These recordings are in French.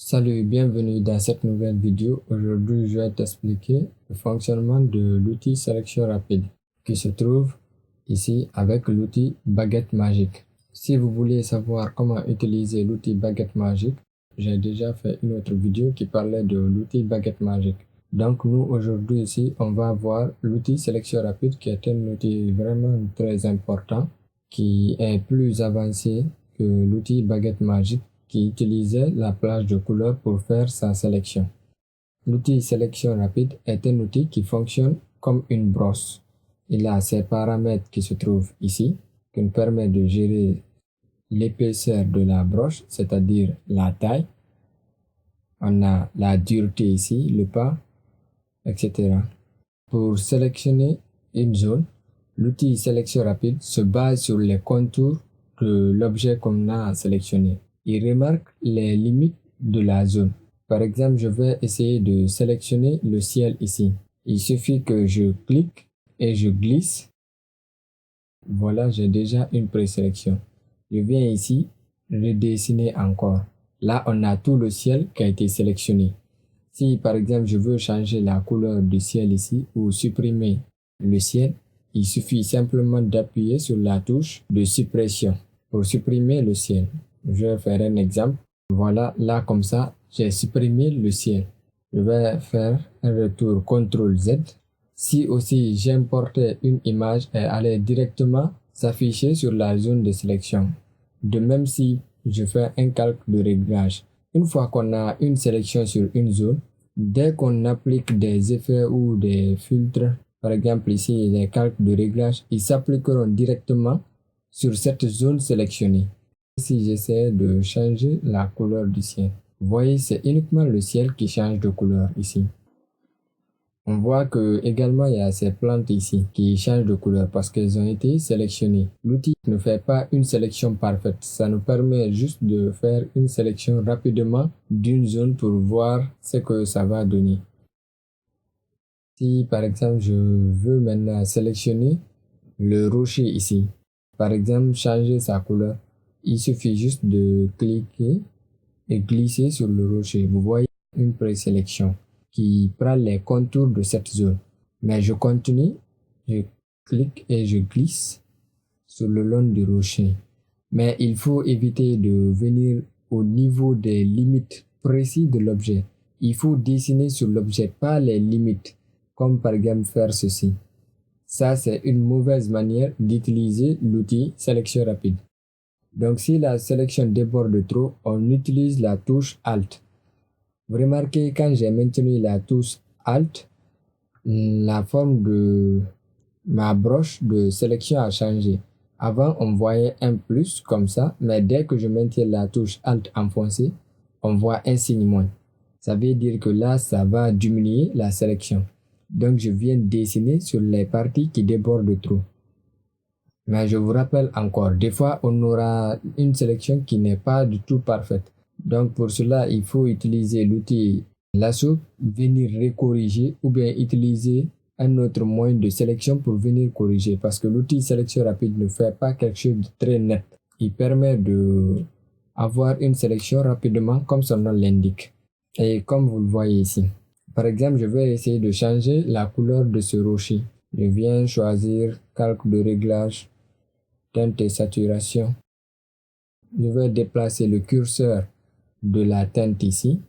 Salut, bienvenue dans cette nouvelle vidéo. Aujourd'hui, je vais t'expliquer le fonctionnement de l'outil sélection rapide qui se trouve ici avec l'outil baguette magique. Si vous voulez savoir comment utiliser l'outil baguette magique, j'ai déjà fait une autre vidéo qui parlait de l'outil baguette magique. Donc nous, aujourd'hui ici, on va voir l'outil sélection rapide qui est un outil vraiment très important qui est plus avancé que l'outil baguette magique qui utilisait la plage de couleurs pour faire sa sélection. L'outil sélection rapide est un outil qui fonctionne comme une brosse. Il a ses paramètres qui se trouvent ici, qui nous permettent de gérer l'épaisseur de la broche, c'est-à-dire la taille. On a la dureté ici, le pas, etc. Pour sélectionner une zone, l'outil sélection rapide se base sur les contours de l'objet qu'on a sélectionné. Il remarque les limites de la zone. Par exemple, je vais essayer de sélectionner le ciel ici. Il suffit que je clique et je glisse. Voilà, j'ai déjà une présélection. Je viens ici, redessiner encore. Là, on a tout le ciel qui a été sélectionné. Si par exemple, je veux changer la couleur du ciel ici ou supprimer le ciel, il suffit simplement d'appuyer sur la touche de suppression pour supprimer le ciel. Je vais faire un exemple. Voilà, là comme ça, j'ai supprimé le ciel. Je vais faire un retour CTRL Z. Si aussi j'importais une image, elle allait directement s'afficher sur la zone de sélection. De même si je fais un calque de réglage. Une fois qu'on a une sélection sur une zone, dès qu'on applique des effets ou des filtres, par exemple ici les calques de réglage, ils s'appliqueront directement sur cette zone sélectionnée. Si j'essaie de changer la couleur du ciel, vous voyez, c'est uniquement le ciel qui change de couleur ici. On voit que également il y a ces plantes ici qui changent de couleur parce qu'elles ont été sélectionnées. L'outil ne fait pas une sélection parfaite, ça nous permet juste de faire une sélection rapidement d'une zone pour voir ce que ça va donner. Si par exemple je veux maintenant sélectionner le rocher ici, par exemple changer sa couleur, il suffit juste de cliquer et glisser sur le rocher. Vous voyez une présélection qui prend les contours de cette zone. Mais je continue, je clique et je glisse sur le long du rocher. Mais il faut éviter de venir au niveau des limites précises de l'objet. Il faut dessiner sur l'objet, pas les limites, comme par exemple faire ceci. Ça, c'est une mauvaise manière d'utiliser l'outil sélection rapide. Donc si la sélection déborde trop, on utilise la touche Alt. Vous remarquez quand j'ai maintenu la touche Alt, la forme de ma broche de sélection a changé. Avant, on voyait un plus comme ça, mais dès que je maintiens la touche Alt enfoncée, on voit un signe moins. Ça veut dire que là, ça va diminuer la sélection. Donc je viens dessiner sur les parties qui débordent trop. Mais je vous rappelle encore, des fois, on aura une sélection qui n'est pas du tout parfaite. Donc, pour cela, il faut utiliser l'outil lasso, venir recorriger ou bien utiliser un autre moyen de sélection pour venir corriger. Parce que l'outil sélection rapide ne fait pas quelque chose de très net. Il permet de avoir une sélection rapidement comme son nom l'indique. Et comme vous le voyez ici. Par exemple, je vais essayer de changer la couleur de ce rocher. Je viens choisir calque de réglage, teinte et saturation. Je vais déplacer le curseur de la teinte ici.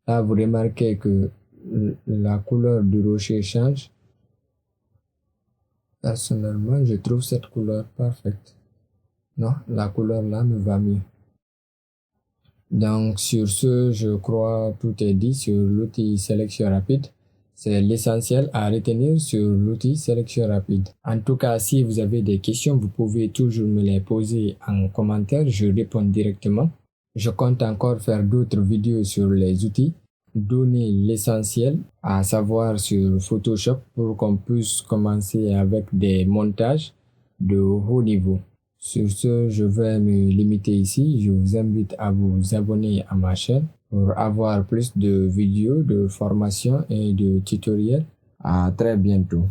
Là, vous remarquez que la couleur du rocher change. Personnellement, je trouve cette couleur parfaite. Non, la couleur là me va mieux. Donc, sur ce, je crois tout est dit sur l'outil sélection rapide. C'est l'essentiel à retenir sur l'outil sélection rapide. En tout cas, si vous avez des questions, vous pouvez toujours me les poser en commentaire. Je réponds directement. Je compte encore faire d'autres vidéos sur les outils. Donner l'essentiel, à savoir sur Photoshop pour qu'on puisse commencer avec des montages de haut niveau. Sur ce, je vais me limiter ici. Je vous invite à vous abonner à ma chaîne pour avoir plus de vidéos de formation et de tutoriels. À très bientôt.